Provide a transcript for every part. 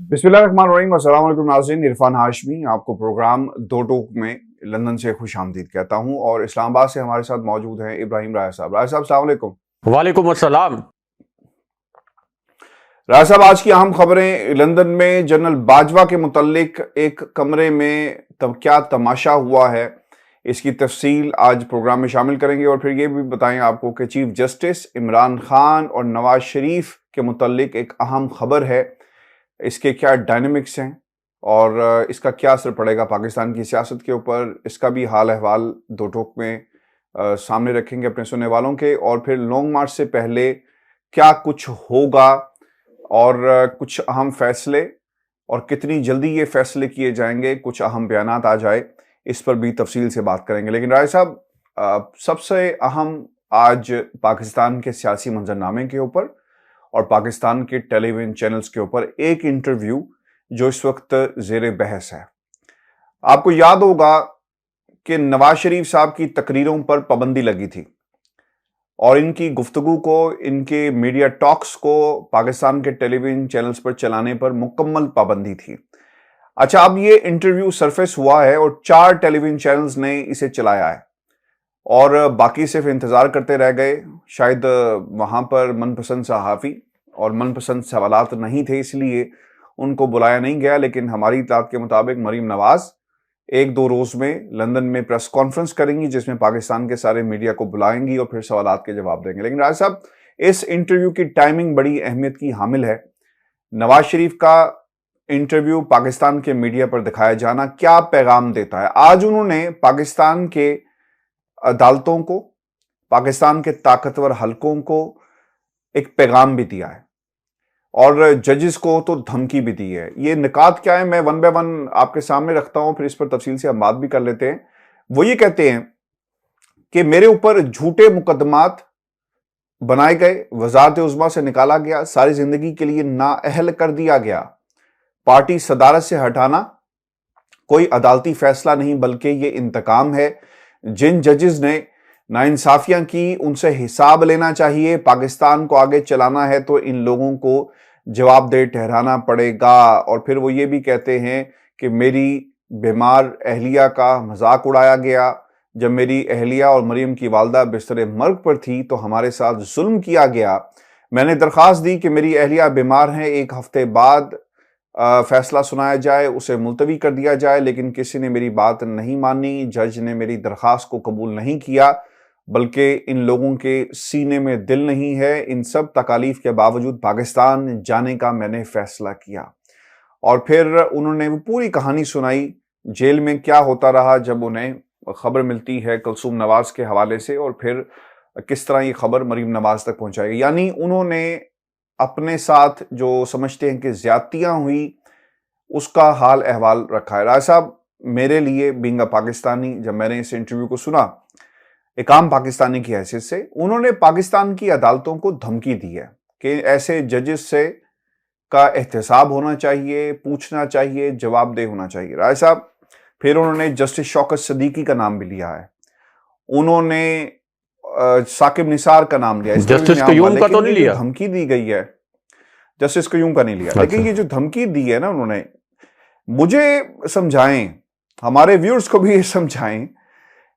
बिस्मिल्लाहिर्रहमानिर्रहीम। अस्सलाम वालेकुम नाज़रीन, इरफान हाशमी आपको प्रोग्राम दो टोक में लंदन से खुश आमदीद कहता हूं और इस्लामाबाद से हमारे साथ मौजूद हैं इब्राहिम राय साहब। राय साहब अस्सलाम वालेकुम। वालेकुम अस्सलाम। राय साहब, आज की अहम खबरें लंदन में जनरल बाजवा के मुतल्लिक एक कमरे में क्या तमाशा हुआ है, इसकी तफसील आज प्रोग्राम में शामिल करेंगे और फिर ये भी बताएं आपको कि चीफ जस्टिस इमरान खान और नवाज शरीफ के मुतल्लिक एक अहम खबर है, इसके क्या डायनेमिक्स हैं और इसका क्या असर पड़ेगा पाकिस्तान की सियासत के ऊपर, इसका भी हाल अहवाल दो टोक में सामने रखेंगे अपने सुनने वालों के। और फिर लॉन्ग मार्च से पहले क्या कुछ होगा और कुछ अहम फैसले और कितनी जल्दी ये फैसले किए जाएंगे, कुछ अहम बयानात आ जाए, इस पर भी तफसील से बात करेंगे। लेकिन राय साहब, सबसे अहम आज पाकिस्तान के सियासी मंजरनामे के ऊपर और पाकिस्तान के टेलीविजन चैनल्स के ऊपर एक इंटरव्यू जो इस वक्त जेर बहस है। आपको याद होगा कि नवाज शरीफ साहब की तकरीरों पर पाबंदी लगी थी और इनकी गुफ्तगू को, इनके मीडिया टॉक्स को पाकिस्तान के टेलीविजन चैनल्स पर चलाने पर मुकम्मल पाबंदी थी। अच्छा, अब ये इंटरव्यू सरफेस हुआ है और 4 टेलीविजन चैनल्स ने इसे चलाया है और बाकी सिर्फ इंतजार करते रह गए। शायद वहां पर मनपसंद सहाफ़ी और मनपसंद सवालात नहीं थे, इसलिए उनको बुलाया नहीं गया। लेकिन हमारी इत्तलात के मुताबिक मरीम नवाज 1-2 रोज में लंदन में प्रेस कॉन्फ्रेंस करेंगी जिसमें पाकिस्तान के सारे मीडिया को बुलाएंगी और फिर सवालात के जवाब देंगे। लेकिन राज साहब, इस इंटरव्यू की टाइमिंग बड़ी अहमियत की हामिल है। नवाज शरीफ का इंटरव्यू पाकिस्तान के मीडिया पर दिखाया जाना क्या पैगाम देता है? आज उन्होंने पाकिस्तान के अदालतों को, पाकिस्तान के ताकतवर हलकों को एक पैगाम भी दिया है और जजेस को तो धमकी भी दी है। ये निकात क्या है, मैं वन बाय वन आपके सामने रखता हूं, फिर इस पर तफसील से हम बात भी कर लेते हैं। वो ये कहते हैं कि मेरे ऊपर झूठे मुकदमात बनाए गए, वजारत उज़्मा से निकाला गया, सारी जिंदगी के लिए नाअहल कर दिया गया, पार्टी सदारत से हटाना कोई अदालती फैसला नहीं बल्कि ये इंतकाम है। जिन जजेस ने नाइंसाफियां की उनसे हिसाब लेना चाहिए। पाकिस्तान को आगे चलाना है तो इन लोगों को जवाबदेह ठहराना पड़ेगा। और फिर वो ये भी कहते हैं कि मेरी बीमार अहलिया का मजाक उड़ाया गया। जब मेरी अहलिया और मरीम की वालदा बिस्तर मर्ग पर थी तो हमारे साथ जुल्म किया गया। मैंने दरख्वास्त दी कि मेरी अहलिया बीमार हैं, 1 हफ्ते बाद फैसला सुनाया जाए, उसे मुलतवी कर दिया जाए, लेकिन किसी ने मेरी बात नहीं मानी। जज ने मेरी दरख्वास्त को कबूल नहीं किया, बल्कि इन लोगों के सीने में दिल नहीं है। इन सब तकालीफ के बावजूद पाकिस्तान जाने का मैंने फैसला किया। और फिर उन्होंने वो पूरी कहानी सुनाई, जेल में क्या होता रहा जब उन्हें खबर मिलती है कुलसूम नवाज के हवाले से, और फिर किस तरह ये खबर मरीम नवाज तक पहुंचाई। यानी उन्होंने अपने साथ जो समझते हैं कि ज्यादतियां हुई उसका हाल अहवाल रखा है। राय साहब, मेरे लिए बीइंग अ पाकिस्तानी, जब मैंने इस इंटरव्यू को सुना एक आम पाकिस्तानी की हैसियत से, उन्होंने पाकिस्तान की अदालतों को धमकी दी है कि ऐसे जजेस से का एहतसाब होना चाहिए, पूछना चाहिए, जवाबदेह होना चाहिए। राय साहब, फिर उन्होंने जस्टिस शौकत सदीकी का नाम भी लिया है, उन्होंने साकिब निसार का नाम लिया, जस्टिस कयूम का तो नहीं लिया। धमकी दी गई है, जस्टिस कयूम का नहीं लिया। लेकिन ये जो धमकी दी है ना उन्होंने, मुझे समझाएं, हमारे व्यूअर्स को भी ये समझाएं,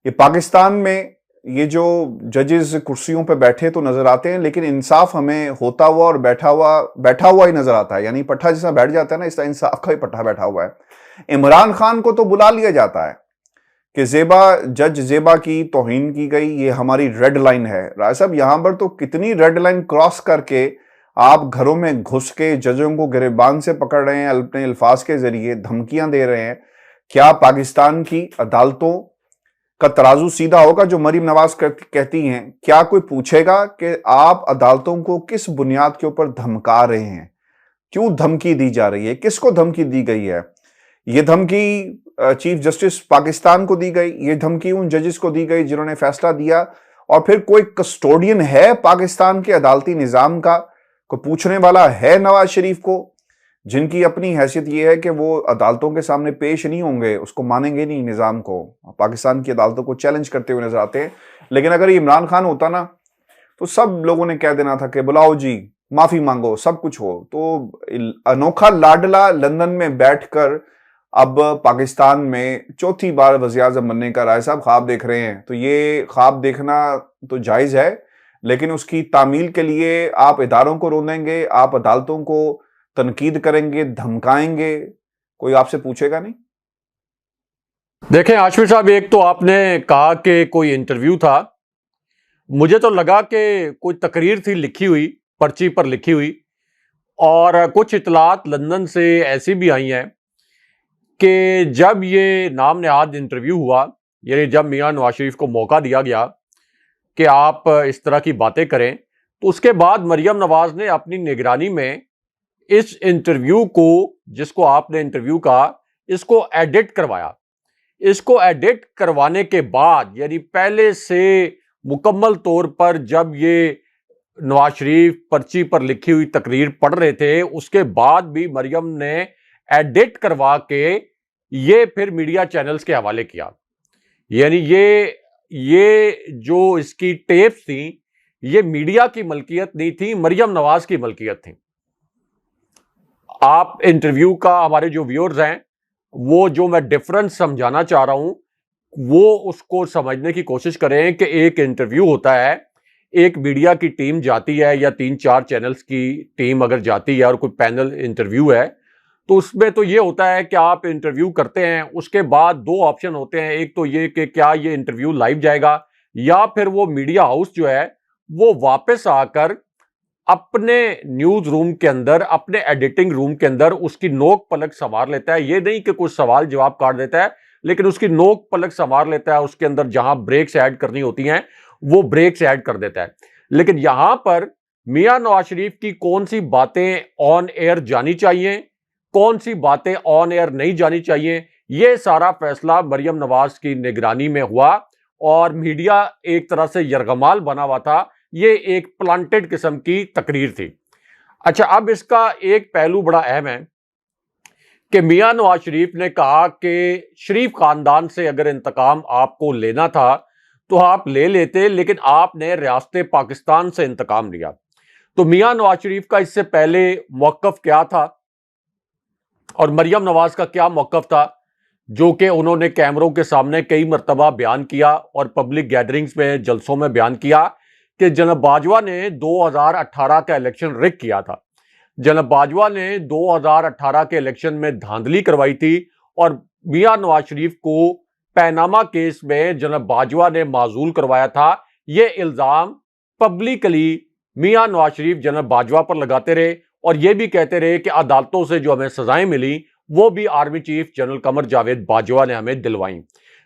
ये पाकिस्तान में ये जो जजेस कुर्सियों पे बैठे तो नजर आते हैं, लेकिन इंसाफ हमें होता हुआ और बैठा हुआ ही नजर आता है। यानी पट्टा जैसा बैठ जाता है ना, इस तरह इंसाफ का ही पट्टा बैठा हुआ है। इमरान खान को तो बुला लिया जाता है कि जज जेबा की तौहीन की गई, ये हमारी रेड लाइन है। राय साहब, यहां पर तो कितनी रेड लाइन क्रॉस करके आप घरों में घुस के जजों को गिरबान से पकड़ रहे हैं, अपने अल्फाज के जरिए धमकियां दे रहे हैं। क्या पाकिस्तान की अदालतों का तराजू सीधा होगा? जो मरीम नवाज कहती हैं, क्या कोई पूछेगा कि आप अदालतों को किस बुनियाद के ऊपर धमका रहे हैं, क्यों धमकी दी जा रही है, किसको धमकी दी गई है? ये धमकी चीफ जस्टिस पाकिस्तान को दी गई, ये धमकी उन जजेस को दी गई जिन्होंने फैसला दिया। और फिर कोई कस्टोडियन है पाकिस्तान के अदालती निजाम का, कोई पूछने वाला है नवाज शरीफ को, जिनकी अपनी हैसियत यह है कि वो अदालतों के सामने पेश नहीं होंगे, उसको मानेंगे नहीं, निजाम को, पाकिस्तान की अदालतों को चैलेंज करते हुए नजर आते हैं। लेकिन अगर इमरान खान होता ना, तो सब लोगों ने कह देना था कि बुलाओ जी, माफी मांगो, सब कुछ हो। तो अनोखा लाडला लंदन में बैठकर अब पाकिस्तान में चौथी बार वज़ीर-ए-आज़म बनने का राय साहब ख्वाब देख रहे हैं। तो ये ख्वाब देखना तो जायज़ है, लेकिन उसकी तामील के लिए आप इदारों को रोनेंगे, आप अदालतों को तनकीद करेंगे, धमकाएंगे, कोई आपसे पूछेगा नहीं? देखें आशफी साहब, एक तो आपने कहा कि कोई इंटरव्यू था। मुझे तो लगा कि कोई तकरीर थी लिखी हुई, पर्ची पर लिखी हुई। और कुछ इतलात लंदन से ऐसी भी आई हैं कि जब ये नाम नहाद इंटरव्यू हुआ, यानी जब मियां नवाज शरीफ को मौका दिया गया कि आप इस तरह की बातें करें, तो उसके बाद मरियम नवाज ने अपनी निगरानी में इस इंटरव्यू को, जिसको आपने इंटरव्यू कहा, इसको एडिट करवाया। इसको एडिट करवाने के बाद, यानी पहले से मुकम्मल तौर पर जब ये नवाज शरीफ पर्ची पर लिखी हुई तकरीर पढ़ रहे थे, उसके बाद भी मरियम ने एडिट करवा के ये फिर मीडिया चैनल्स के हवाले किया। यानी ये जो इसकी टेप्स थी, ये मीडिया की मलकियत नहीं थी, मरियम नवाज की मलकियत थी। आप इंटरव्यू का, हमारे जो व्यूअर्स हैं, वो जो मैं डिफरेंस समझाना चाह रहा हूं, वो उसको समझने की कोशिश करें कि एक इंटरव्यू होता है, एक मीडिया की टीम जाती है या 3-4 चैनल्स की टीम अगर जाती है और कोई पैनल इंटरव्यू है, तो उसमें तो ये होता है कि आप इंटरव्यू करते हैं, उसके बाद 2 ऑप्शन होते हैं। एक तो ये कि क्या ये इंटरव्यू लाइव जाएगा, या फिर वो मीडिया हाउस जो है वो वापस आकर अपने न्यूज रूम के अंदर, अपने एडिटिंग रूम के अंदर उसकी नोक पलक संवार लेता है। ये नहीं कि कुछ सवाल जवाब काट देता है, लेकिन उसकी नोक पलक संवार लेता है। उसके अंदर जहां ब्रेक्स ऐड करनी होती हैं वो ब्रेक्स ऐड कर देता है। लेकिन यहां पर मियां नवाज शरीफ की कौन सी बातें ऑन एयर जानी चाहिए, कौन सी बातें ऑन एयर नहीं जानी चाहिए, यह सारा फैसला मरियम नवाज की निगरानी में हुआ। और मीडिया एक तरह से यरगमाल बना हुआ था। ये एक प्लांटेड किस्म की तकरीर थी। अच्छा, अब इसका एक पहलू बड़ा अहम है कि मियां नवाज शरीफ ने कहा कि शरीफ खानदान से अगर इंतकाम आपको लेना था तो आप ले लेते, लेकिन आपने रियासत पाकिस्तान से इंतकाम लिया। तो मियां नवाज शरीफ का इससे पहले मौकफ क्या था और मरियम नवाज का क्या मौकफ था, जो कि उन्होंने कैमरों के सामने कई मरतबा बयान किया और पब्लिक गैदरिंग्स में, जलसों में बयान किया कि जनाब बाजवा ने 2018 का इलेक्शन रिग किया था। जनाब बाजवा ने 2018 के इलेक्शन में धांधली करवाई थी और मियां नवाज शरीफ को पैनामा केस में जनाब बाजवा ने माजूल करवाया था। यह इल्जाम पब्लिकली मियां नवाज शरीफ जनाब बाजवा पर लगाते रहे और यह भी कहते रहे कि अदालतों से जो हमें सजाएं मिली वो भी army chief general Qamar Javed Bajwa ने हमें दिलवाई।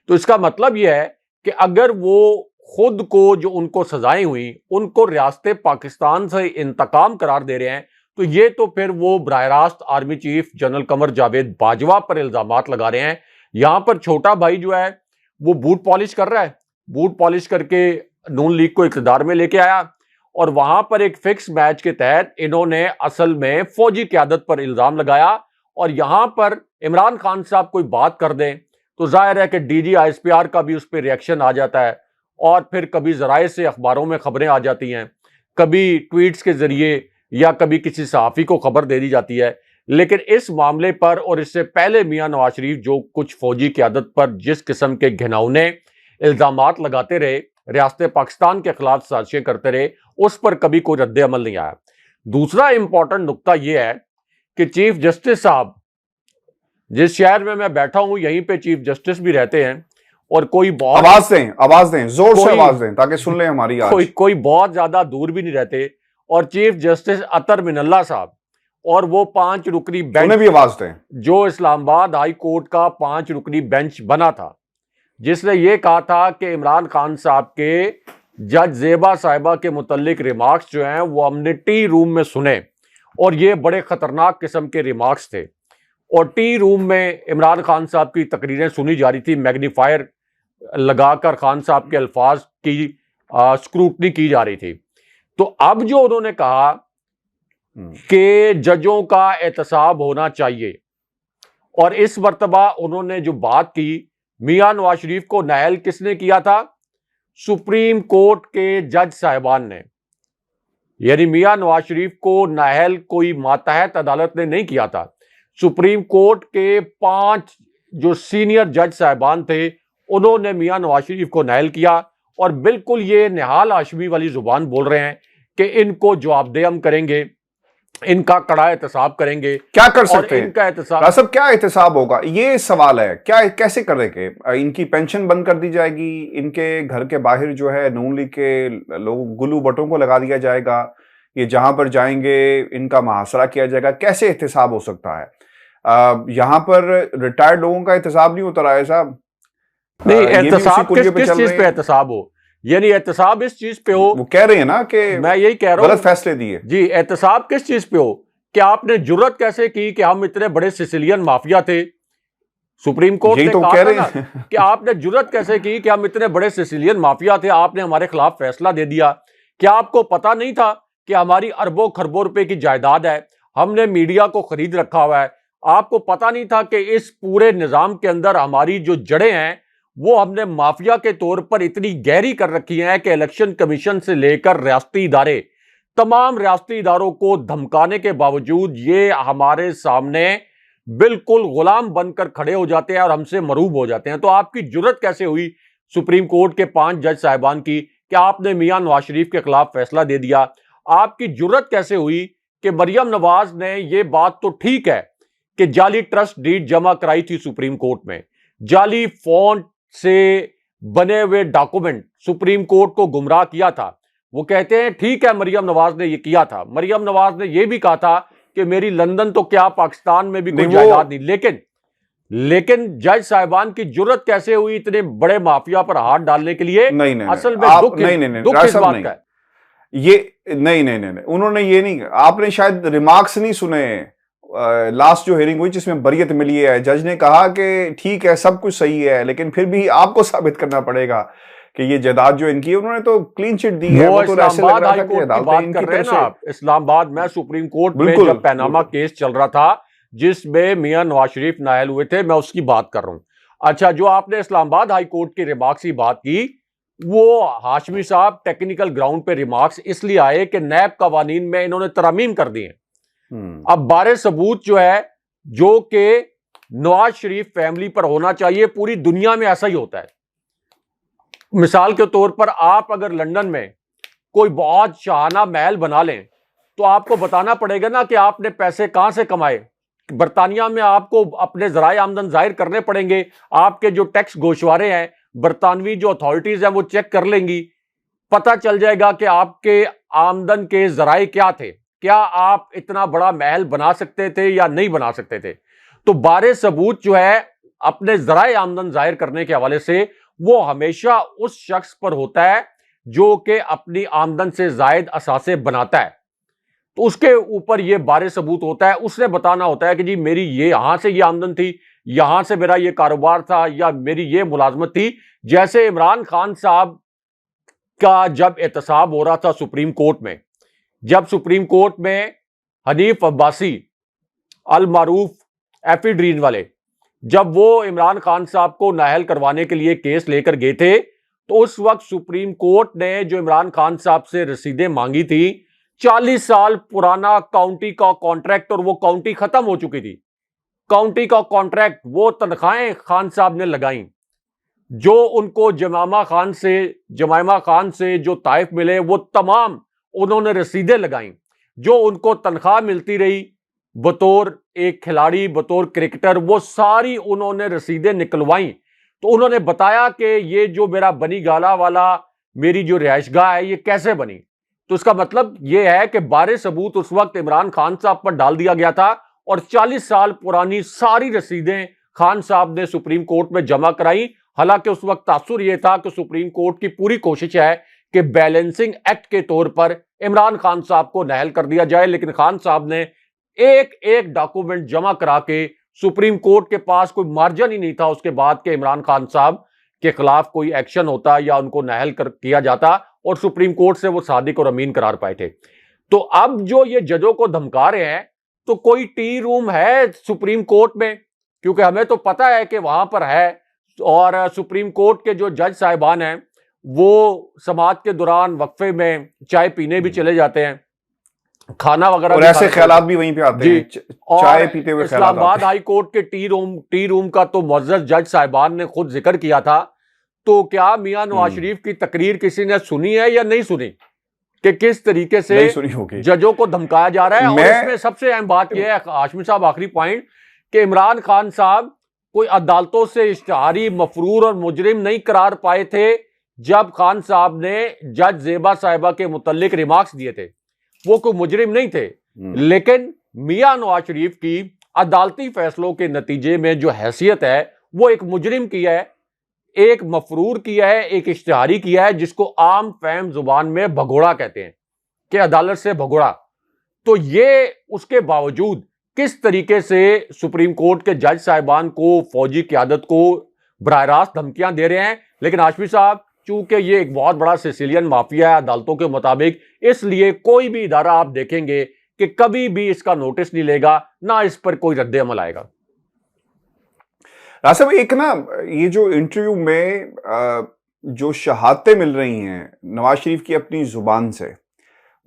तो इसका मतलब यह है कि अगर वो खुद को, जो उनको सजाएं हुई, उनको रियासत पाकिस्तान से इंतकाम करार दे रहे हैं, तो ये तो फिर वो बराह रास्त army chief general Qamar Javed Bajwa पर इल्जामात लगा रहे हैं। यहां पर छोटा भाई जो है वो बूट पॉलिश कर रहा है, बूट पॉलिश करके नून लीग को इक़्तिदार में लेके आया और वहां पर एक फिक्स मैच के तहत इन्होंने असल में फौजी क़यादत पर इल्जाम लगाया। और यहां पर इमरान खान साहब कोई बात कर दें तो जाहिर है कि डीजी ISPR का भी उस पर रिएक्शन आ जाता है और फिर कभी जराए से अखबारों में खबरें आ जाती हैं, कभी ट्वीट्स के जरिए या कभी किसी सहाफ़ी को खबर दे दी जाती है। लेकिन इस मामले पर और इससे पहले मियां नवाज शरीफ जो कुछ फौजी क़यादत पर जिस किस्म के घिनौने इल्जामात लगाते रहे, रियासत पाकिस्तान के खिलाफ साजिशें करते रहे, उस पर कभी कोई रद्द अमल नहीं आया। दूसरा इंपॉर्टेंट नुकता यह है कि चीफ जस्टिस साहब, जिस शहर में मैं बैठा हूं यहीं पे चीफ जस्टिस भी रहते हैं और कोई बहुत, आवाज दें जोर से आवाज दें ताकि सुन लें हमारी आज। कोई बहुत ज्यादा दूर भी नहीं रहते। और चीफ जस्टिस अतर मिनल्ला साहब, और वो 5 रुकनी बेंच भी आवाज दें, जो इस्लामाबाद हाई कोर्ट का 5 रुकनी बेंच बना था, जिसने ये कहा था कि इमरान खान साहब के जज जेबा साहिबा के मुतल्लिक रिमार्क्स जो हैं वो हमने टी रूम में सुने और ये बड़े खतरनाक किस्म के रिमार्क्स थे। और टी रूम में इमरान खान साहब की तकरीरें सुनी जा रही थी, मैग्नीफायर लगाकर खान साहब के अल्फाज की स्क्रूटनी की जा रही थी। तो अब जो उन्होंने कहा कि जजों का एहतसाब होना चाहिए, और इस मर्तबा उन्होंने जो बात की, मियां नवाज शरीफ को नायल किसने किया था? सुप्रीम कोर्ट के जज साहिबान ने। यानी मियां नवाज शरीफ को नाअहल कोई मातहत अदालत ने नहीं किया था। सुप्रीम कोर्ट के 5 जो सीनियर जज साहिबान थे उन्होंने मियां नवाज शरीफ को नाअहल किया और बिल्कुल ये निहाल हाशमी वाली जुबान बोल रहे हैं कि इनको जवाबदेह हम करेंगे, इनका कड़ा एहतसाब करेंगे। क्या कर सकते हैं इनका एहतसाब रासब, क्या एहतसाब होगा ये सवाल है, क्या कैसे करेंगे? इनकी पेंशन बंद कर दी जाएगी, इनके घर के बाहर जो है नून लीग के लोग गुल्लू बटों को लगा दिया जाएगा, ये जहां पर जाएंगे इनका मुहासरा किया जाएगा? कैसे एहतसाब हो सकता है? यहां पर रिटायर्ड लोगों का एहतसाब नहीं होता रहा साहब? नहीं, एहतसाब किस चीज पे एहतसाब हो? यानी एहतसाब इस चीज पे हो, वो कह रहे हैं ना कि मैं यही कह रहा हूं, गलत फैसले दिए। जी, एहतसाब किस चीज पे हो कि आपने जुर्रत कैसे की कि हम इतने बड़े सिसिलियन माफिया थे? सुप्रीम कोर्ट ने तो कहा कह था रहे ना हैं कि आपने जुर्रत कैसे की कि हम इतने बड़े सिसिलियन माफिया थे, आपने हमारे खिलाफ फैसला दे दिया। क्या आपको पता नहीं था कि हमारी अरबों खरबों रुपए की जायदाद है, हमने मीडिया को खरीद रखा हुआ है? आपको पता नहीं था कि इस पूरे निजाम के अंदर हमारी जो जड़ें हैं वो हमने माफिया के तौर पर इतनी गहरी कर रखी हैं कि इलेक्शन कमीशन से लेकर रियासती इदारे, तमाम रियासती इदारों को धमकाने के बावजूद ये हमारे सामने बिल्कुल गुलाम बनकर खड़े हो जाते हैं और हमसे मरूब हो जाते हैं। तो आपकी जुर्रत कैसे हुई सुप्रीम कोर्ट के 5 जज साहिबान की कि आपने मियां नवाज शरीफ के खिलाफ फैसला दे दिया? आपकी जुर्रत कैसे हुई कि मरियम नवाज ने, ये बात तो ठीक है कि जाली ट्रस्ट डीड जमा कराई थी सुप्रीम कोर्ट में, जाली फॉन्ट से बने हुए डॉक्यूमेंट सुप्रीम कोर्ट को गुमराह किया था। वो कहते हैं ठीक है मरियम नवाज ने ये किया था, मरियम नवाज ने ये भी कहा था कि मेरी लंदन तो क्या पाकिस्तान में भी कोई जायदाद नहीं। लेकिन जज साहिबान की जुर्रत कैसे हुई इतने बड़े माफिया पर हाथ डालने के लिए? नहीं, असल में दुख इस बात का है। ये नहीं, उन्होंने ये नहीं, आपने शायद रिमार्क्स नहीं सुने लास्ट जो हियरिंग हुई जिसमें बरियत मिली है। जज ने कहा कि ठीक है सब कुछ सही है लेकिन फिर भी आपको साबित करना पड़ेगा कि ये जायदाद जो इनकी है, उन्होंने तो क्लीन चिट दी है। वो तो ऐसे लग रहा था कि बात कर रहे हैं ना आप इस्लामाबाद में सुप्रीम कोर्ट में जब पैनामा केस चल रहा था जिसमें मियां नवाज शरीफ नाअहल हुए थे, मैं उसकी बात कर रहा हूं। अच्छा, जो आपने इस्लामाबाद हाई कोर्ट के रिमार्क्स की बात की, वो हाशमी साहब टेक्निकल ग्राउंड पे रिमार्क्स इसलिए आए कि नैब कवानीन में इन्होंने तरमीम कर दी है। अब बारे सबूत जो है जो कि नवाज शरीफ फैमिली पर होना चाहिए, पूरी दुनिया में ऐसा ही होता है। मिसाल के तौर पर आप अगर लंदन में कोई बहुत शाहाना महल बना लें तो आपको बताना पड़ेगा ना कि आपने पैसे कहां से कमाए। बरतानिया में आपको अपने जराए आमदन जाहिर करने पड़ेंगे, आपके जो टैक्स गोशवारे हैं बरतानवी जो अथॉरिटीज हैं वो चेक कर लेंगी, पता चल जाएगा कि आपके आमदन के जराए क्या थे, क्या आप इतना बड़ा महल बना सकते थे या नहीं बना सकते थे। तो बारे सबूत जो है अपने जराए आमदन जाहिर करने के हवाले से वो हमेशा उस शख्स पर होता है जो कि अपनी आमदन से जायद असासे बनाता है, तो उसके ऊपर ये बारे सबूत होता है। उसने बताना होता है कि जी मेरी ये यहां से ये आमदन थी, यहां से मेरा ये कारोबार था या मेरी ये मुलाजमत थी। जैसे इमरान खान साहब का जब एहतसाब हो रहा था सुप्रीम कोर्ट में, जब सुप्रीम कोर्ट में हनीफ अब्बासी अल मारूफ एफिड्रीन वाले जब वो इमरान खान साहब को नाअहल करवाने के लिए केस लेकर गए थे, तो उस वक्त सुप्रीम कोर्ट ने जो इमरान खान साहब से रसीदें मांगी थी, 40 साल पुराना काउंटी का कॉन्ट्रैक्ट, और वो काउंटी खत्म हो चुकी थी। काउंटी का कॉन्ट्रैक्ट, वो तनख्वाहें खान साहब ने लगाई जो उनको जमाइमा खान से जो ताइफ मिले वो तमाम उन्होंने रसीदें लगाई, जो उनको तनख्वाह मिलती रही बतौर एक खिलाड़ी, बतौर क्रिकेटर, वो सारी उन्होंने रसीदें निकलवाई। तो उन्होंने बताया कि ये जो मेरा बनी गाला वाला मेरी जो रिहाइशगाह है ये कैसे बनी। तो इसका मतलब ये है कि बारे सबूत उस वक्त इमरान खान साहब पर डाल दिया गया था और 40 साल पुरानी सारी रसीदें खान साहब ने सुप्रीम कोर्ट में जमा कराई। हालांकि उस वक्त तासुर यह था कि सुप्रीम कोर्ट की पूरी कोशिश है कि बैलेंसिंग एक्ट के तौर पर इमरान खान साहब को नाअहल कर दिया जाए, लेकिन खान साहब ने एक एक डॉक्यूमेंट जमा करा के, सुप्रीम कोर्ट के पास कोई मार्जिन ही नहीं था उसके बाद के इमरान खान साहब के खिलाफ कोई एक्शन होता या उनको नाअहल किया जाता, और सुप्रीम कोर्ट से वो सादिक और अमीन करार पाए थे। तो अब जो ये जजों को धमका रहे हैं, तो कोई टी रूम है सुप्रीम कोर्ट में? क्योंकि हमें तो पता है कि वहां पर है, और सुप्रीम कोर्ट के जो जज साहिबान हैं वो समाज के दौरान वक्फे में चाय पीने भी चले जाते हैं। खाना वगैरह और भी ऐसे खाना ख्यालात भी वहीं पे आते जी। हैं, और चाय पीते हुए ख्यालात आते इस्लामाबाद हैं। हाई कोर्ट के टी रूम का तो मुअज़्ज़ज़ जज साहिबान ने खुद जिक्र किया था। तो क्या मियां नवाज शरीफ की तकरीर किसी ने सुनी है या नहीं सुनी कि किस तरीके से नहीं सुनी होगी। जजों को धमकाया जा रहा है? और मैं इसमें सबसे अहम बात यह है हाशमी साहब, आखिरी पॉइंट, कि इमरान खान साहब कोई अदालतों से इश्तिहारी मफरूर और मुजरिम नहीं करार पाए थे जब खान साहब ने जज जेबा साहिबा के मुतल्लिक रिमार्क्स दिए थे। वो कोई मुजरिम नहीं थे, लेकिन मियां नवाज शरीफ की अदालती फैसलों के नतीजे में जो हैसियत है वो एक मुजरिम की है, एक मफरूर किया है, एक इश्तिहारी किया है, जिसको आम फहम जुबान में भगोड़ा कहते हैं कि अदालत से भगोड़ा। तो ये उसके बावजूद किस तरीके से सुप्रीम कोर्ट के जज साहिबान को, फौजी क़यादत को बराह रास्त धमकियां दे रहे हैं। लेकिन हाशमी साहब, चूंकि ये एक बहुत बड़ा सिसिलियन माफिया है अदालतों के मुताबिक, इसलिए कोई भी इदारा आप देखेंगे कि कभी भी इसका नोटिस नहीं लेगा, ना इस पर कोई रद्द अमल आएगा। रासिब, एक ना ये जो इंटरव्यू में जो शहादतें मिल रही हैं नवाज शरीफ की अपनी जुबान से,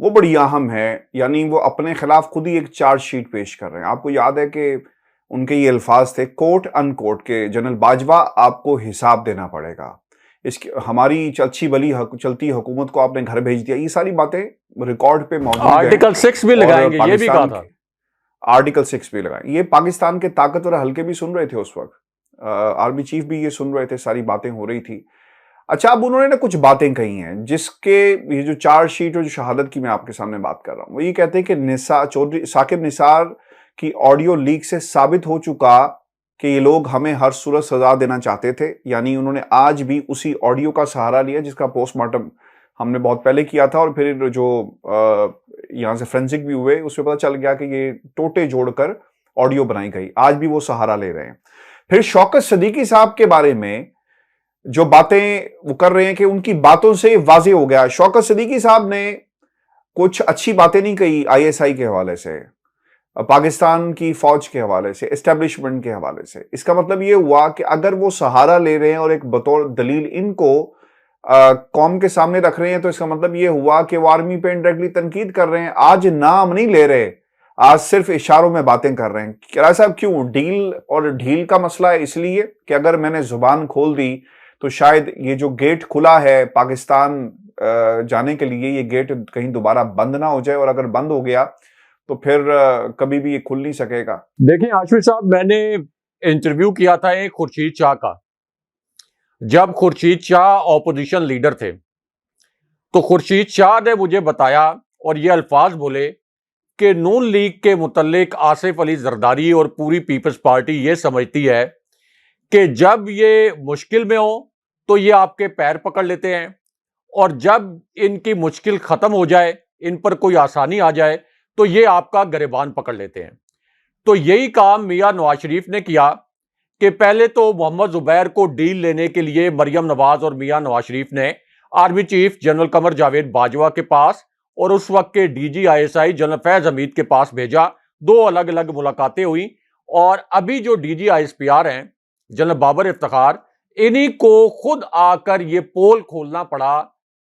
वो बड़ी अहम है। यानी वो अपने खिलाफ खुद ही एक चार्जशीट पेश कर रहे हैं। आपको याद है कि उनके ये अल्फाज थे, कोर्ट अनकोर्ट, के जनरल बाजवा आपको हिसाब देना पड़ेगा, इसकी हमारी चलती हुकूमत को आपने घर भेज दिया। ये सारी बातें रिकॉर्ड पे मौजूद हैं। आर्टिकल 6 भी लगाएंगे, ये भी कहा था। आर्टिकल 6 भी लगाए। ये पाकिस्तान के ताकतवर हल्के भी सुन रहे थे उस वक्त, आर्मी चीफ भी ये सुन रहे थे, सारी बातें हो रही थी। अच्छा, अब उन्होंने ना कुछ बातें कही हैं जिसके, ये जो चार्जशीट और जो शहादत की मैं आपके सामने बात कर रहा हूं, वो ये कहते हैं कि साकिब निसार की ऑडियो लीक से साबित हो चुका कि ये लोग हमें हर सूरत सजा देना चाहते थे। यानी उन्होंने आज भी उसी ऑडियो का सहारा लिया जिसका पोस्टमार्टम हमने बहुत पहले किया था, और फिर जो यहाँ से फोरेंसिक भी हुए उसमें पता चल गया कि ये टोटे जोड़कर ऑडियो बनाई गई। आज भी वो सहारा ले रहे हैं। फिर शौकत सदीकी साहब के बारे में जो बातें वो कर रहे हैं कि उनकी बातों से वाजे हो गया, शौकत सदीकी साहब ने कुछ अच्छी बातें नहीं कही आईएसआई के हवाले से, पाकिस्तान की फौज के हवाले से, एस्टेब्लिशमेंट के हवाले से। इसका मतलब ये हुआ कि अगर वो सहारा ले रहे हैं और एक बतौर दलील इनको कौम के सामने रख रहे हैं, तो इसका मतलब ये हुआ कि वो आर्मी पे इनडायरेक्टली तनकीद कर रहे हैं। आज नाम नहीं ले रहे, आज सिर्फ इशारों में बातें कर रहे हैं। किराए साहब, क्यों डील और ढील का मसला है? इसलिए कि अगर मैंने जुबान खोल दी तो शायद ये जो गेट खुला है पाकिस्तान जाने के लिए, ये गेट कहीं दोबारा बंद ना हो जाए, और अगर बंद हो गया तो फिर कभी भी ये खुल नहीं सकेगा। देखिए आशिफ साहब, मैंने इंटरव्यू किया था एक खुर्शीद शाह का, जब खुर्शीद शाह ऑपोजिशन लीडर थे, तो खुर्शीद शाह ने मुझे बताया और ये अल्फाज बोले कि नून लीग के मुतल्लिक आसिफ अली जरदारी और पूरी पीपल्स पार्टी ये समझती है कि जब ये मुश्किल में हो तो ये आपके पैर पकड़ लेते हैं, और जब इनकी मुश्किल खत्म हो जाए, इन पर कोई आसानी आ जाए, तो ये आपका गिरबान पकड़ लेते हैं। तो यही काम मियां नवाज शरीफ ने किया कि पहले तो मोहम्मद जुबैर को डील लेने के लिए मरियम नवाज और मियां नवाज शरीफ ने army chief general Qamar Javed Bajwa के पास और उस वक्त के DG ISI general Faiz Hamid के पास भेजा। दो अलग अलग मुलाकातें हुई, और अभी जो डीजी आईएसपीआर हैं जनरल बाबर इफ्तिखार, इन्हीं को खुद आकर ये पोल खोलना पड़ा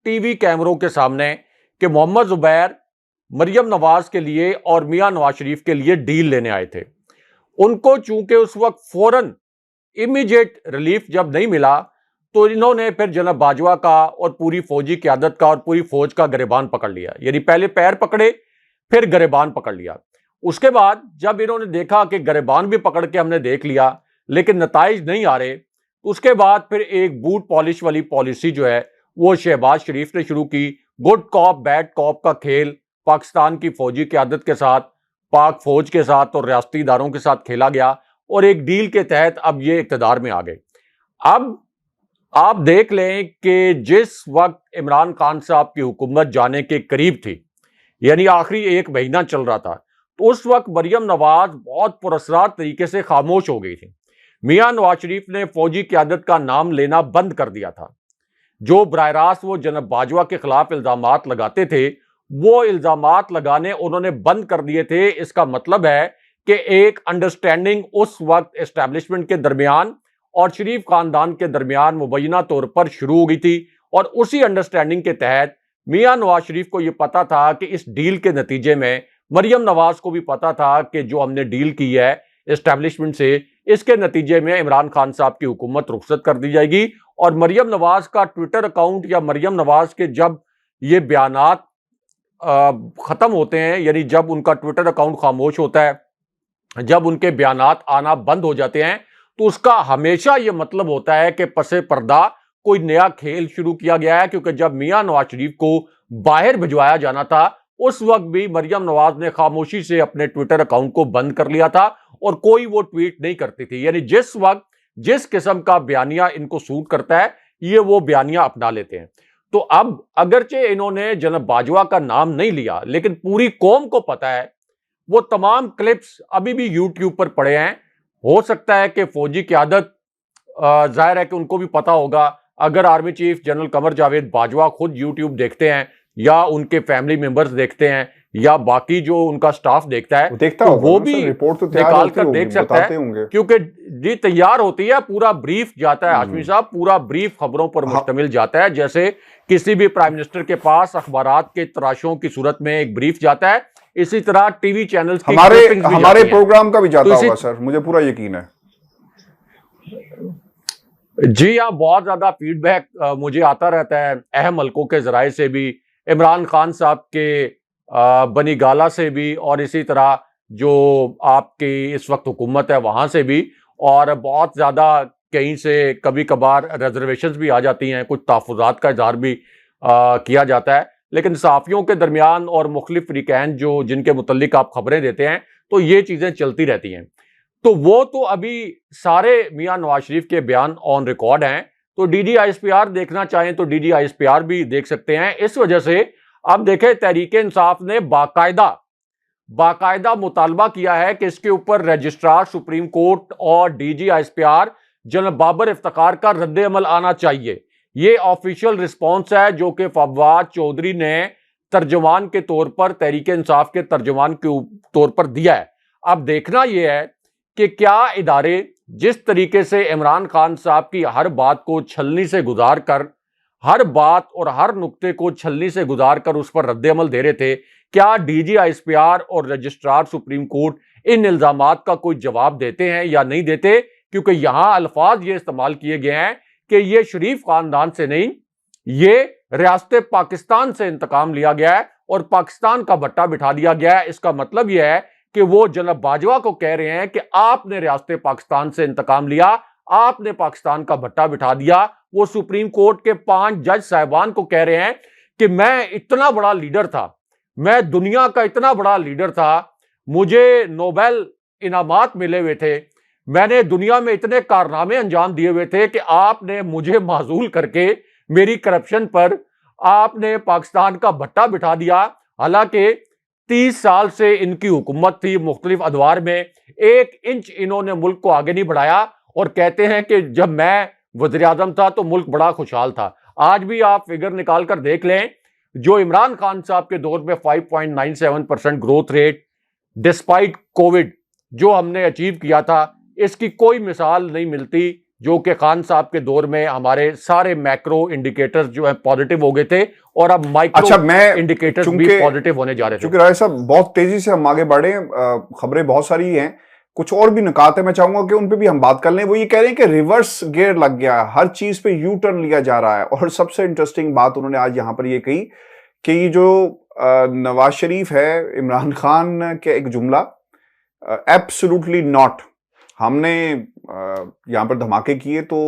टीवी कैमरों के सामने कि मोहम्मद जुबैर मरियम नवाज के लिए और मियां नवाज शरीफ के लिए डील लेने आए थे। उनको चूंकि उस वक्त फौरन इमीडिएट रिलीफ जब नहीं मिला, तो इन्होंने फिर जनरल बाजवा का और पूरी फौजी क़यादत का और पूरी फौज का गिरबान पकड़ लिया। यानी पहले पैर पकड़े, फिर गिरबान पकड़ लिया। उसके बाद जब इन्होंने देखा कि गिरबान भी पकड़ के हमने देख लिया लेकिन नताइज नहीं आ रहे, उसके बाद फिर एक बूट पॉलिश वाली पॉलिसी जो है वो शहबाज शरीफ ने शुरू की। गुड कॉप बैड कॉप का खेल पाकिस्तान की फौजी क़यादत के साथ, पाक फौज के साथ और रियासती इदारों के साथ खेला गया, और एक डील के तहत अब ये इक़्तिदार में आ गए। अब आप देख लें कि जिस वक्त इमरान खान साहब की हुकूमत जाने के करीब थी, यानी आखिरी एक महीना चल रहा था, तो उस वक्त मरियम नवाज बहुत पुरअसरार तरीके से खामोश हो गई थी। मियां नवाज शरीफ ने फौजी क़यादत का नाम लेना बंद कर दिया था। जो बराह रास्त वो जनरल बाजवा के खिलाफ इल्जामात लगाते थे, वो इल्जामात लगाने उन्होंने बंद कर दिए थे। इसका मतलब है कि एक अंडरस्टैंडिंग उस वक्त एस्टैब्लिशमेंट के दरमियान और शरीफ खानदान के दरमियान मुबैना तौर पर शुरू हो गई थी, और उसी अंडरस्टैंडिंग के तहत मियां नवाज शरीफ को यह पता था कि इस डील के नतीजे में, मरियम नवाज को भी पता था कि जो हमने डील की है एस्टेब्लिशमेंट से, इसके नतीजे में इमरान खान साहब की हुकूमत रुखसत कर दी जाएगी। और मरियम नवाज का ट्विटर अकाउंट या मरियम नवाज के जब ये बयानात खत्म होते हैं, यानी जब उनका ट्विटर अकाउंट खामोश होता है, जब उनके बयानात आना बंद हो जाते हैं, तो उसका हमेशा यह मतलब होता है कि पसे पर्दा कोई नया खेल शुरू किया गया है। क्योंकि जब मियां नवाज शरीफ को बाहर भिजवाया जाना था, उस वक्त भी मरियम नवाज ने खामोशी से अपने ट्विटर अकाउंट को बंद कर लिया था और कोई वो ट्वीट नहीं करती थी। यानी जिस वक्त जिस किस्म का बयानिया इनको सूट करता है, ये वो बयानिया अपना लेते हैं। तो अब अगरचे इन्होंने जनाब बाजवा का नाम नहीं लिया, लेकिन पूरी कौम को पता है, वो तमाम क्लिप्स अभी भी यूट्यूब पर पड़े हैं। हो सकता है कि फौजी क़यादत, जाहिर है कि उनको भी पता होगा, अगर army chief general Qamar Javed Bajwa खुद यूट्यूब देखते हैं या उनके फैमिली मेंबर्स देखते हैं या बाकी जो उनका स्टाफ देखता है, तो वो भी रिपोर्ट तो निकाल कर देख सकता है। क्योंकि जी तैयार होती है, पूरा ब्रीफ जाता है हाशमी साहब, पूरा ब्रीफ खबरों पर मुश्तमिल जाता है। जैसे किसी भी प्राइम मिनिस्टर के पास अखबारात के तराशों की सूरत में एक ब्रीफ जाता है, इसी तरह टीवी चैनल्स की हमारे प्रोग्राम का भी जाता होगा सर, मुझे पूरा यकीन है। जी हाँ, बहुत ज्यादा फीडबैक मुझे आता रहता है अहम हलकों के जराए से भी, इमरान खान साहब के बनी गाला से भी, और इसी तरह जो आपकी इस वक्त हुकूमत है वहां से भी। और बहुत ज्यादा कहीं से कभी कभार रिजर्वेशंस भी आ जाती हैं, कुछ तहफ़्फ़ुज़ात का इजहार भी किया जाता है। लेकिन सहाफ़ियों के दरमियान और मुख्तलिफ फ़रीक़ैन जो जिनके मुतल्लिक आप खबरें देते हैं, तो ये चीज़ें चलती रहती हैं। तो वो तो अभी सारे मियां नवाज शरीफ के बयान ऑन रिकॉर्ड हैं। तो DDISPR देखना चाहें तो DDISPR भी देख सकते हैं। इस वजह से अब देखें, तहरीके इंसाफ ने बाकायदा मुतालबा किया है कि इसके ऊपर रजिस्ट्रार सुप्रीम कोर्ट और DGISPR जनरल बाबर इफ्तिखार का रद्द अमल आना चाहिए। ये ऑफिशियल रिस्पॉन्स है जो कि फवाद चौधरी ने तर्जुमान के तौर पर, तहरीके इंसाफ के तर्जुमान के तौर पर दिया है। अब देखना यह है कि क्या इदारे जिस तरीके से इमरान खान साहब की हर बात को छलनी से गुजार कर, हर बात और हर नुक्ते को छलनी से गुजार कर उस पर रद्द अमल दे रहे थे, क्या DGISPR और रजिस्ट्रार सुप्रीम कोर्ट इन इल्जामात का कोई जवाब देते हैं या नहीं देते? क्योंकि यहां अल्फाज ये इस्तेमाल किए गए हैं कि ये शरीफ खानदान से नहीं, ये रियासत पाकिस्तान से इंतकाम लिया गया है और पाकिस्तान का भट्टा बिठा दिया गया है। इसका मतलब यह है कि वो जनाब बाजवा को कह रहे हैं कि आपने रियासत पाकिस्तान से इंतकाम लिया, आपने पाकिस्तान का भट्टा बिठा दिया। वो सुप्रीम कोर्ट के 5 जज साहिबान को कह रहे हैं कि मैं इतना बड़ा लीडर था, मैं दुनिया का इतना बड़ा लीडर था, मुझे नोबेल इनामात मिले हुए थे, मैंने दुनिया में इतने कारनामे अंजाम दिए हुए थे कि आपने मुझे माजूल करके मेरी करप्शन पर आपने पाकिस्तान का भट्टा बिठा दिया। हालांकि 30 साल से इनकी हुकूमत थी, मुख्तलिफ अदवार में 1 इंच इन्होंने मुल्क को आगे नहीं बढ़ाया। और कहते हैं कि जब मैं वज़ीर आज़म था तो मुल्क बड़ा खुशहाल था। आज भी आप फिगर निकाल कर देख लें, जो इमरान खान साहब के दौर में 5.97% ग्रोथ रेट डिस्पाइट कोविड जो हमने अचीव किया था, इसकी कोई मिसाल नहीं मिलती। जो कि खान साहब के दौर में हमारे सारे मैक्रो इंडिकेटर्स जो है पॉजिटिव हो गए थे और अब माइक्रो इंडिकेटर्स भी पॉजिटिव होने जा रहे थे। क्योंकि राय साहब बहुत तेजी से हम आगे बढ़े, खबरें बहुत सारी हैं, कुछ और भी निकात है, मैं चाहूंगा कि उन पे भी हम बात कर लें। वो ये कह रहे हैं कि रिवर्स गियर लग गया, हर चीज पे यू टर्न लिया जा रहा है। और सबसे इंटरेस्टिंग बात उन्होंने आज यहां पर ये कही कि ये जो नवाज शरीफ है, इमरान खान के एक जुमला, एब्सोल्युटली नॉट, हमने यहां पर धमाके किए तो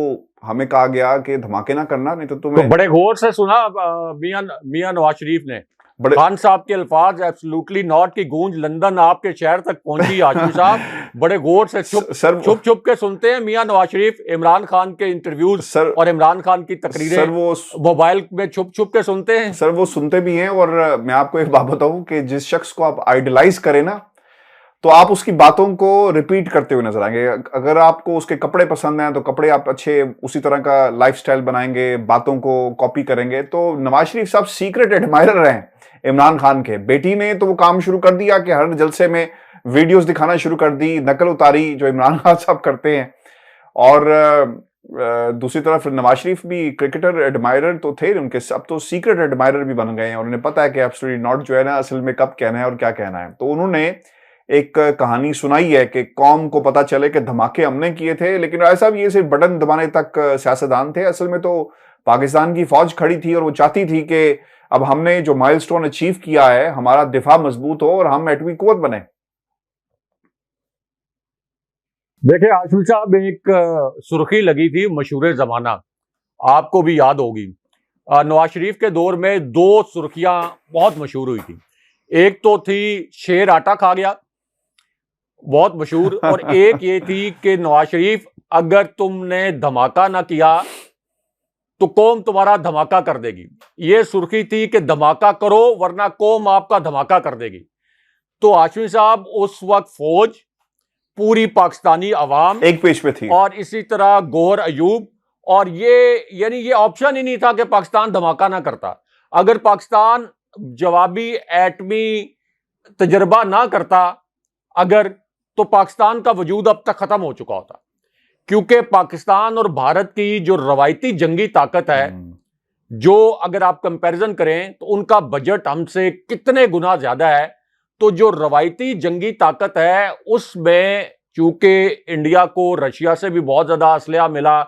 हमें कहा गया कि धमाके ना करना, नहीं तो तुम्हें। तो बड़े गौर से सुना मियां नवाज शरीफ ने खान साहब के अल्फाज एब्सोल्युटली नॉट की गूंज लंदन आपके शहर तक पहुंची। हाशमी साहब बड़े गौर से चुप के सुनते हैं मियां नवाज शरीफ इमरान खान के इंटरव्यूज और इमरान खान की तकरीरें मोबाइल में छुप के सुनते हैं। सर वो सुनते भी हैं। और मैं आपको एक बात बताऊं कि जिस शख्स को आप आइडलाइज करें ना, तो आप उसकी बातों को रिपीट करते हुए नजर आएंगे। अगर आपको उसके कपड़े पसंद हैं तो कपड़े आप अच्छे उसी तरह का लाइफस्टाइल बनाएंगे, बातों को कॉपी करेंगे। तो नवाज शरीफ साहब सीक्रेट एडमायरर हैं इमरान खान के। बेटी ने तो वो काम शुरू कर दिया कि हर जलसे में वीडियोस दिखाना शुरू कर दी, नकल उतारी जो इमरान खान साहब करते हैं। और दूसरी तरफ नवाज शरीफ भी क्रिकेटर एडमायरर तो थे उनके, अब तो सीक्रेट एडमायरर भी बन गए हैं और उन्हें पता है कि एब्सोल्युटली नॉट जो है ना असल में कब कहना है और क्या कहना है। तो उन्होंने एक कहानी सुनाई है कि कौम को पता चले कि धमाके हमने किए थे, लेकिन राय साहब ये सिर्फ बटन दबाने तक सियासतदान थे। असल में तो पाकिस्तान की फौज खड़ी थी और वो चाहती थी कि अब हमने जो माइलस्टोन अचीव किया है हमारा दिफा मजबूत हो और हम एटमी कुव्वत बने। देखिए आशुल साहब, एक सुर्खी लगी थी मशहूर जमाना, आपको भी याद होगी। नवाज शरीफ के दौर में दो सुर्खियां बहुत मशहूर हुई थी। एक तो थी शेर आटा खा गया, बहुत मशहूर, और एक ये थी कि नवाज शरीफ अगर तुमने धमाका ना किया तो कौम तुम्हारा धमाका कर देगी। ये सुर्खी थी कि धमाका करो वरना कौम आपका धमाका कर देगी। तो आशुल साहब उस वक्त फौज, पूरी पाकिस्तानी अवाम एक पेज पे थी और इसी तरह गौहर अयूब, और ये यानी ये ऑप्शन ही नहीं था कि पाकिस्तान धमाका ना करता। अगर पाकिस्तान जवाबी एटमी तजर्बा ना करता अगर, तो पाकिस्तान का वजूद अब तक खत्म हो चुका होता, क्योंकि पाकिस्तान और भारत की जो रवायती जंगी ताकत है, जो अगर आप कंपैरिजन करें तो उनका बजट हमसे कितने गुना ज्यादा है। तो जो रवायती जंगी ताकत है उसमें चूंकि इंडिया को रशिया से भी बहुत ज्यादा असलहा मिला,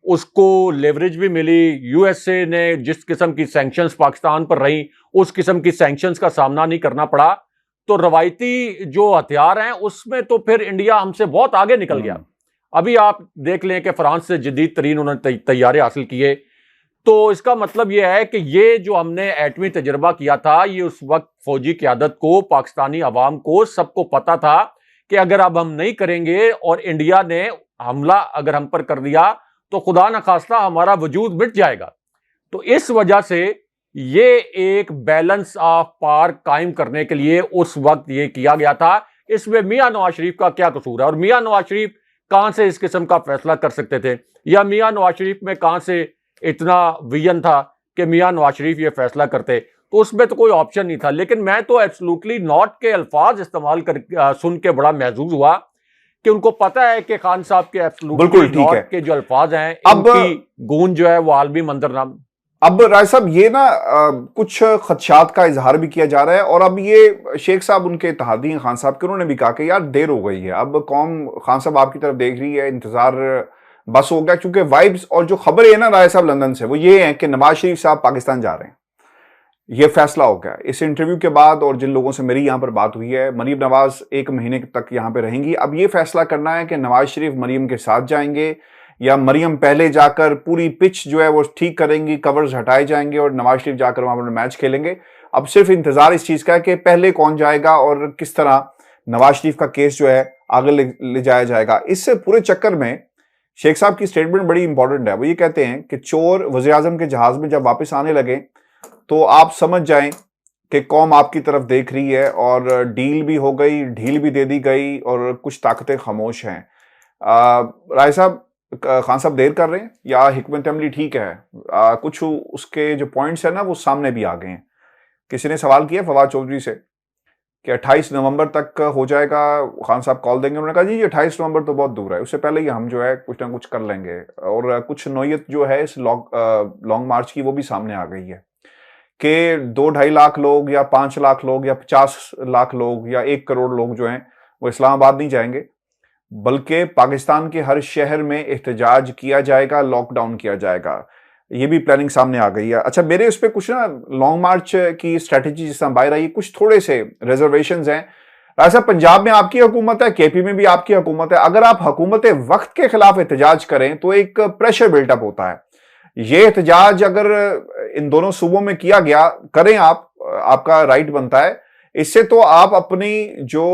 उसको लेवरेज भी मिली, यूएसए ने जिस किस्म की सैंक्शंस पाकिस्तान पर रही उस किस्म की सैंक्शंस का सामना नहीं करना पड़ा। तो रवायती जो हथियार हैं उसमें तो फिर इंडिया हमसे बहुत आगे निकल गया। अभी आप देख लें कि फ्रांस से जदीद तरीन उन्होंने तैयारे हासिल किए। तो इसका मतलब यह है कि ये जो हमने एटमी तजर्बा किया था, ये उस वक्त फौजी क़यादत को, पाकिस्तानी अवाम को, सबको पता था कि अगर अब हम नहीं करेंगे और इंडिया ने हमला अगर हम पर कर दिया तो खुदा न खास्ता हमारा वजूद मिट जाएगा। तो इस वजह से ये एक बैलेंस ऑफ पावर कायम करने के लिए उस वक्त ये किया गया था। इसमें मियां नवाज शरीफ का क्या कसूर है, और मियां नवाज शरीफ कहां से इस किस्म का फैसला कर सकते थे, या मियां नवाज शरीफ में कहां से इतना विजन था कि मियां नवाज शरीफ ये फैसला करते। तो उसमें तो कोई ऑप्शन नहीं था। लेकिन मैं तो एब्सोल्युटली नॉट के अल्फाज इस्तेमाल कर सुन के बड़ा महजूज हुआ कि उनको पता है कि खान साहब के एब्सोल्युटली नॉट के जो अल्फाज हैं, इनकी गूंज जो है वो आलमी मंजरनाम। अब राय साहब ये ना कुछ खदशात का इजहार भी किया जा रहा है, और अब ये शेख साहब उनके इत्तेहादी हैं खान साहब के, उन्होंने भी कहा कि यार देर हो गई है, अब कौम खान साहब आपकी तरफ देख रही है, इंतजार बस हो गया। क्योंकि वाइब्स और जो खबर है ना राय साहब लंदन से, वो ये है कि नवाज शरीफ साहब पाकिस्तान जा रहे हैं, ये फैसला हो गया इस इंटरव्यू के बाद। और जिन लोगों से मेरी यहाँ पर बात हुई है, मरीम नवाज 1 महीने तक यहाँ पे रहेंगी। अब ये फैसला करना है कि नवाज शरीफ मरीम के साथ जाएंगे या मरियम पहले जाकर पूरी पिच जो है वो ठीक करेंगी, कवर्स हटाए जाएंगे और नवाज शरीफ जाकर वहां पर मैच खेलेंगे। अब सिर्फ इंतजार इस चीज का है कि पहले कौन जाएगा और किस तरह नवाज शरीफ का केस जो है आगे ले जाया जाएगा। इस पूरे चक्कर में शेख साहब की स्टेटमेंट बड़ी इंपॉर्टेंट है। वो ये कहते हैं कि चोर वज़ीर आज़म के जहाज में जब वापस आने लगे तो आप समझ जाएं कि कौम आपकी तरफ देख रही है और डील भी हो गई, ढील भी दे दी गई और कुछ ताकतें खामोश हैं। राय साहब, खान साहब देर कर रहे हैं या हिकमत अमली ठीक है? कुछ उसके जो पॉइंट्स है ना वो सामने भी आ गए हैं। किसी ने सवाल किया फवाद चौधरी से कि 28 नवंबर तक हो जाएगा, खान साहब कॉल देंगे। उन्होंने कहा जी 28 नवंबर तो बहुत दूर है, उससे पहले ही हम जो है कुछ ना कुछ कर लेंगे। और कुछ नोयत जो है इस लॉन्ग मार्च की वो भी सामने आ गई है कि 2-2.5 लाख लोग या 5 लाख लोग या 50 लाख लोग या 1 करोड़ लोग जो हैं वो इस्लामाबाद नहीं जाएंगे, बल्कि पाकिस्तान के हर शहर में एहतजाज किया जाएगा, लॉकडाउन किया जाएगा। ये भी प्लानिंग सामने आ गई है। अच्छा, मेरे उस पर कुछ ना लॉन्ग मार्च की स्ट्रेटेजी जिस तरह बाहर आई, कुछ थोड़े से रिजर्वेशंस हैं। ऐसा पंजाब में आपकी हुकूमत है, केपी में भी आपकी हुकूमत है। अगर आप हुकूमत वक्त के खिलाफ एहतजाज करें तो एक प्रेशर बिल्टअप होता है। ये एहतजाज अगर इन दोनों सूबों में किया गया, करें आप, आपका राइट बनता है। इससे तो आप अपनी जो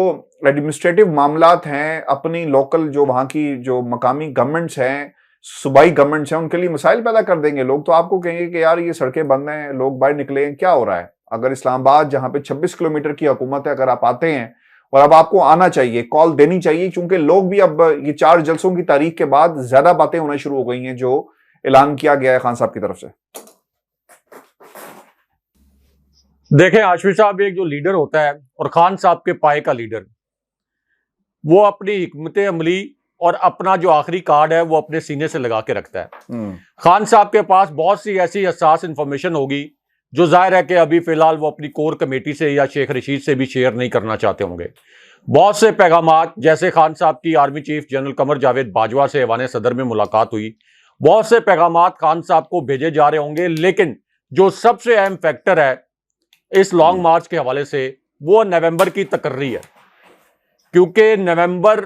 एडमिनिस्ट्रेटिव मामलात हैं, अपनी लोकल जो वहां की जो मकामी गवर्नमेंट्स हैं, सूबाई गवर्नमेंट्स हैं, उनके लिए मसाइल पैदा कर देंगे। लोग तो आपको कहेंगे कि यार ये सड़कें बंद हैं, लोग बाहर निकले हैं, क्या हो रहा है। अगर इस्लामाबाद जहां पे 26 किलोमीटर की हुकूमत है, अगर आप आते हैं, और अब आपको आना चाहिए, कॉल देनी चाहिए, क्योंकि लोग भी अब ये 4 जलसों की तारीख के बाद ज्यादा बातें होना शुरू हो गई हैं जो ऐलान किया गया है खान साहब की तरफ से। देखें आशफी साहब, एक जो लीडर होता है और खान साहब के पाए का लीडर, वो अपनी हिकमत अमली और अपना जो आखिरी कार्ड है वो अपने सीने से लगा के रखता है। खान साहब के पास बहुत सी ऐसी हसास इंफॉर्मेशन होगी जो जाहिर है कि अभी फिलहाल वो अपनी कोर कमेटी से या शेख रशीद से भी शेयर नहीं करना चाहते होंगे। बहुत से पैगामात, जैसे खान साहब की army chief general Qamar Javed Bajwa से ऐवान सदर में मुलाकात हुई, बहुत से पैगामात खान साहब को भेजे जा रहे होंगे, लेकिन जो सबसे अहम फैक्टर है इस लॉन्ग मार्च के हवाले से वो नवंबर की तकर्री है। क्योंकि नवंबर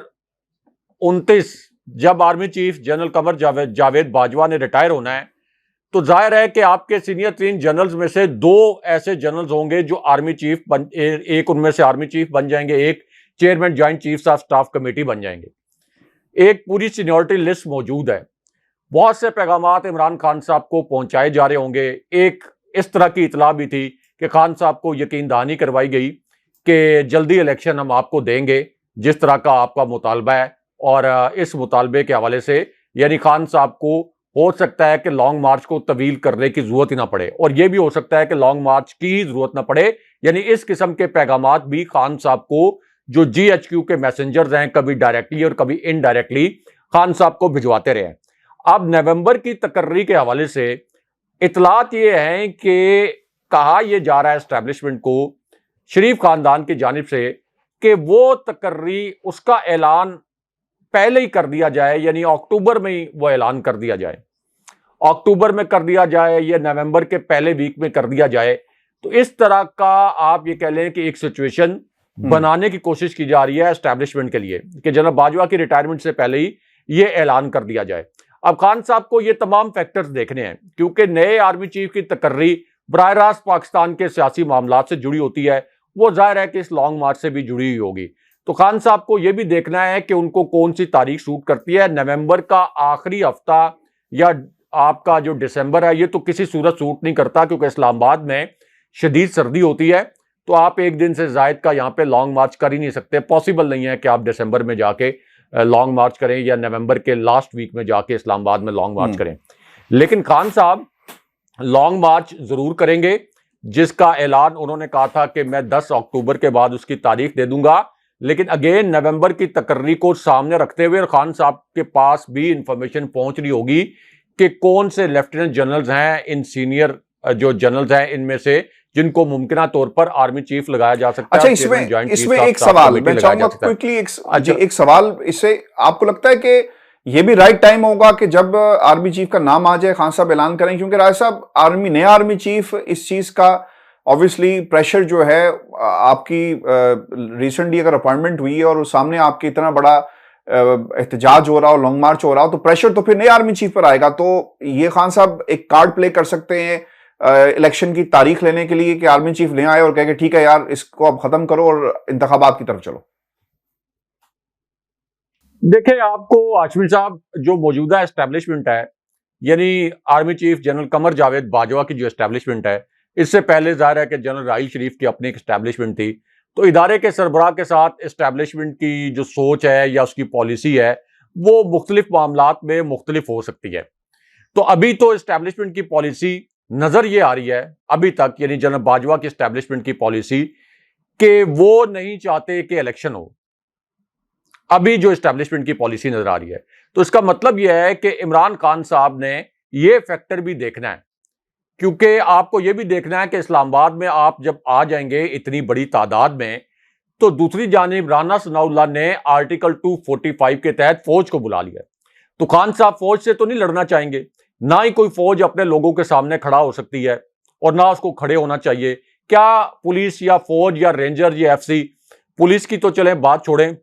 29 जब army chief general Qamar Javed Bajwa ने रिटायर होना है, तो जाहिर है कि आपके सीनियर 3 जनरल्स में से 2 ऐसे जनरल्स होंगे जो आर्मी चीफ एक उनमें से आर्मी चीफ बन जाएंगे, एक chairman joint chiefs of staff committee बन जाएंगे। एक पूरी सीनियरिटी लिस्ट मौजूद है। बहुत से पैगामात इमरान खान साहब को पहुंचाए जा रहे होंगे। एक इस तरह की इतला भी थी कि खान साहब को यकीन दहानी करवाई गई कि जल्दी इलेक्शन हम आपको देंगे जिस तरह का आपका मुतालबा है, और इस मुतालबे के हवाले से यानी खान साहब को हो सकता है कि लॉन्ग मार्च को तवील करने की जरूरत ही ना पड़े, और यह भी हो सकता है कि लॉन्ग मार्च की जरूरत ना पड़े। यानी इस किस्म के पैगामात भी खान साहब को जो GHQ के मैसेंजर्स हैं, कभी डायरेक्टली और कभी इनडायरेक्टली खान साहब को भिजवाते रहे। अब नवंबर की तकर्री के हवाले से इतलात ये हैं कि कहा यह जा रहा है एस्टैब्लिशमेंट को शरीफ खानदान की जानिब से कि वो तकर्री उसका ऐलान पहले ही कर दिया जाए, यानी अक्टूबर में ही वो ऐलान कर दिया जाए। अक्टूबर में कर दिया जाए या नवंबर के पहले वीक में कर दिया जाए। तो इस तरह का आप ये कह लें कि एक सिचुएशन बनाने की कोशिश की जा रही है एस्टैब्लिशमेंट के लिए कि जनाब बाजवा की रिटायरमेंट से पहले ही ये ऐलान कर दिया जाए। अब खान साहब को ये तमाम फैक्टर्स देखने हैं, क्योंकि नए आर्मी चीफ की तकर्री बराह रास्त पाकिस्तान के सियासी मामलात से जुड़ी होती है, वो जाहिर है कि इस लॉन्ग मार्च से भी जुड़ी हुई होगी। तो खान साहब को यह भी देखना है कि उनको कौन सी तारीख सूट करती है। नवंबर का आखिरी हफ्ता या आपका जो दिसंबर है, ये तो किसी सूरत सूट नहीं करता, क्योंकि इस्लामाबाद में शदीद सर्दी होती है। तो आप एक दिन से जायद का यहाँ पे लॉन्ग मार्च कर ही नहीं सकते। पॉसिबल नहीं है कि आप दिसंबर में जाके लॉन्ग मार्च करें या नवंबर के लास्ट वीक में जाके इस्लामाबाद में लॉन्ग मार्च करें। लेकिन खान साहब लॉन्ग मार्च जरूर करेंगे, जिसका ऐलान उन्होंने कहा था कि मैं 10 अक्टूबर के बाद उसकी तारीख दे दूंगा। लेकिन अगेन नवंबर की तकर्री को सामने रखते हुए खान साहब के पास भी इंफॉर्मेशन पहुंच रही होगी कि कौन से लेफ्टिनेंट जनरल्स हैं, इन सीनियर जो जनरल्स हैं इनमें से जिनको मुमकिन तौर पर आर्मी चीफ लगाया जा सकता है। अच्छा, इसमें एक सवाल मैं चाहूंगा क्विकली, एक सवाल इससे आपको लगता है कि ये भी राइट टाइम होगा कि जब आर्मी चीफ का नाम आ जाए खान साहब ऐलान करें? क्योंकि राय साहब नया आर्मी चीफ इस चीज का ऑब्वियसली प्रेशर जो है, आपकी रिसेंटली अगर अपॉइंटमेंट हुई है और उस सामने आपके इतना बड़ा एहतजाज हो रहा हो, लॉन्ग मार्च हो रहा हो, तो प्रेशर तो फिर नए आर्मी चीफ पर आएगा। तो ये खान साहब एक कार्ड प्ले कर सकते हैं इलेक्शन की तारीख लेने के लिए कि आर्मी चीफ ले आए और कहे कि ठीक है यार, इसको अब खत्म करो और इंतखाबात की तरफ चलो। देखिए, आपको हाशमी साहब जो मौजूदा एस्टैब्लिशमेंट है, यानी army chief general Qamar Javed Bajwa की जो एस्टैब्लिशमेंट है, इससे पहले जाहिर है कि जनरल राहिल शरीफ की अपनी एक एस्टैब्लिशमेंट थी। तो इदारे के सरबराह के साथ एस्टैब्लिशमेंट की जो सोच है या उसकी पॉलिसी है, वो मुख्तलिफ मामलात में मुख्तलिफ हो सकती है। तो अभी तो एस्टैब्लिशमेंट की पॉलिसी नजर ये आ रही है अभी तक, यानी जनरल बाजवा की एस्टैब्लिशमेंट की पॉलिसी, कि वो नहीं चाहते कि इलेक्शन हो। अभी जो एस्टैब्लिशमेंट की पॉलिसी नजर आ रही है, तो इसका मतलब यह है कि इमरान खान साहब ने यह फैक्टर भी देखना है, क्योंकि आपको यह भी देखना है कि इस्लामाबाद में आप जब आ जाएंगे इतनी बड़ी तादाद में, तो दूसरी जानिब राना सनाउल्लाह ने आर्टिकल 245 के तहत फौज को बुला लिया। तो खान साहब फौज से तो नहीं लड़ना चाहेंगे, ना ही कोई फौज अपने लोगों के सामने खड़ा हो सकती है और ना उसको खड़े होना चाहिए। क्या पुलिस या फौज या रेंजर या FC, पुलिस की तो चले बात छोड़ें,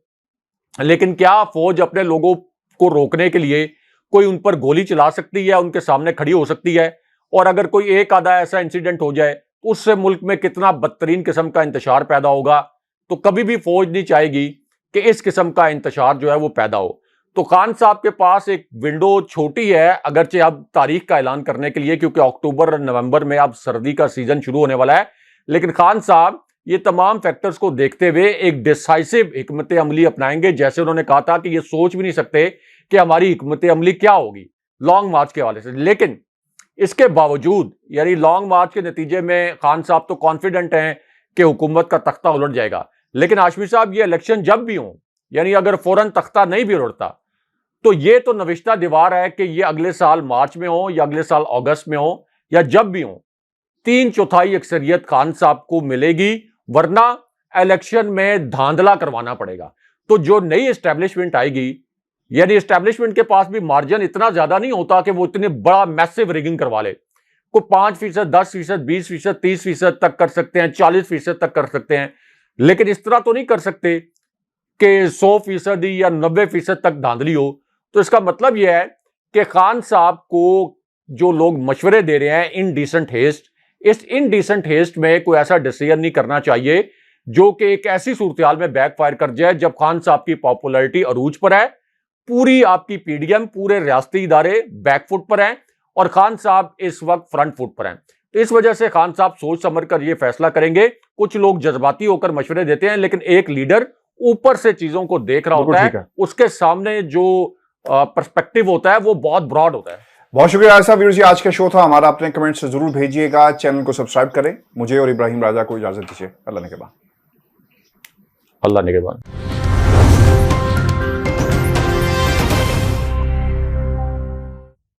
लेकिन क्या फौज अपने लोगों को रोकने के लिए कोई उन पर गोली चला सकती है, उनके सामने खड़ी हो सकती है? और अगर कोई एक आधा ऐसा इंसिडेंट हो जाए तो उससे मुल्क में कितना बदतरीन किस्म का इंतशार पैदा होगा। तो कभी भी फौज नहीं चाहेगी कि इस किस्म का इंतशार जो है वो पैदा हो। तो खान साहब के पास एक विंडो छोटी है, अगरचे अब तारीख का ऐलान करने के लिए, क्योंकि अक्टूबर और नवंबर में अब सर्दी का सीजन शुरू होने वाला है। लेकिन खान साहब ये तमाम फैक्टर्स को देखते हुए एक डिसाइसिव हिकमत अमली अपनाएंगे। जैसे उन्होंने कहा था कि ये सोच भी नहीं सकते कि हमारी हिकमत अमली क्या होगी लॉन्ग मार्च के हवाले से। लेकिन इसके बावजूद, यानी लॉन्ग मार्च के नतीजे में खान साहब तो कॉन्फिडेंट हैं कि हुकूमत का तख्ता उलट जाएगा। लेकिन हाशमी साहब, ये इलेक्शन जब भी हो, यानी अगर फौरन तख्ता नहीं भी उलटता, तो ये तो नविश्ता दीवार है कि ये अगले साल मार्च में हो या अगले साल अगस्त में हो या जब भी हो, 3/4 अक्सरियत खान साहब को मिलेगी, वरना इलेक्शन में धांधला करवाना पड़ेगा। तो जो नई एस्टेब्लिशमेंट आएगी, यानी एस्टेब्लिशमेंट के पास भी मार्जिन इतना ज्यादा नहीं होता कि वो इतने बड़ा मैसिव रिगिंग करवा ले। को 5%, 10%, 20%, 30% तक कर सकते हैं, 40% तक कर सकते हैं, लेकिन इस तरह तो नहीं कर सकते कि 100% या 90% तक धांधली हो। तो इसका मतलब यह है कि खान साहब को जो लोग मशवरे दे रहे हैं इनडिसेंट हेस्ट, इस इनडिसेंट हेस्ट में कोई ऐसा डिसीजन नहीं करना चाहिए जो कि एक ऐसी सूरत में बैकफायर कर जाए जब खान साहब की पॉपुलैरिटी अरूज पर है, पूरी आपकी पीडीएम, पूरे रियासती इदारे बैकफुट पर हैं और खान साहब इस वक्त फ्रंट फुट पर हैं। तो इस वजह से खान साहब सोच समझ कर यह फैसला करेंगे। कुछ लोग जज्बाती होकर मशवरे देते हैं, लेकिन एक लीडर ऊपर से चीजों को देख रहा होता है, उसके सामने जो पर्सपेक्टिव होता है वो बहुत ब्रॉड होता है। बहुत शुक्रिया आसिफ साहब। ये आज का शो था हमारा। अपने कमेंट्स जरूर भेजिएगा, चैनल को सब्सक्राइब करें। मुझे और इब्राहिम राजा को इजाजत दीजिए। अल्लाह ने के बाद।